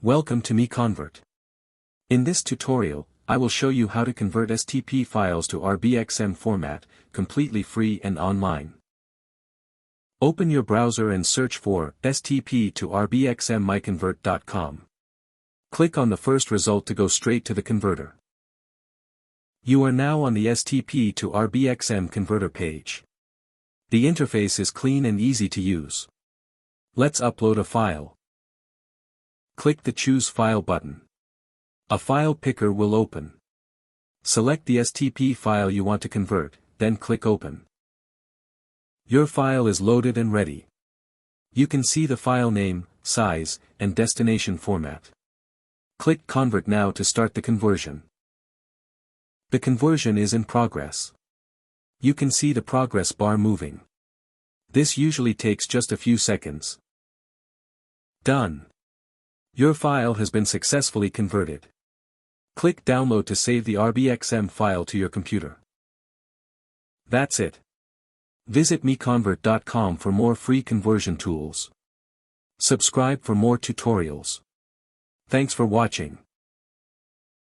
Welcome to MiConvert. In this tutorial, I will show you how to convert STP files to RBXM format, completely free and online. Open your browser and search for STP to RBXM MiConvert.com. Click on the first result to go straight to the converter. You are now on the STP to RBXM converter page. The interface is clean and easy to use. Let's upload a file. Click the Choose File button. A file picker will open. Select the STP file you want to convert, then click Open. Your file is loaded and ready. You can see the file name, size, and destination format. Click Convert now to start the conversion. The conversion is in progress. You can see the progress bar moving. This usually takes just a few seconds. Done. Your file has been successfully converted. Click Download to save the RBXM file to your computer. That's it. Visit MiConvert.com for more free conversion tools. Subscribe for more tutorials. Thanks for watching.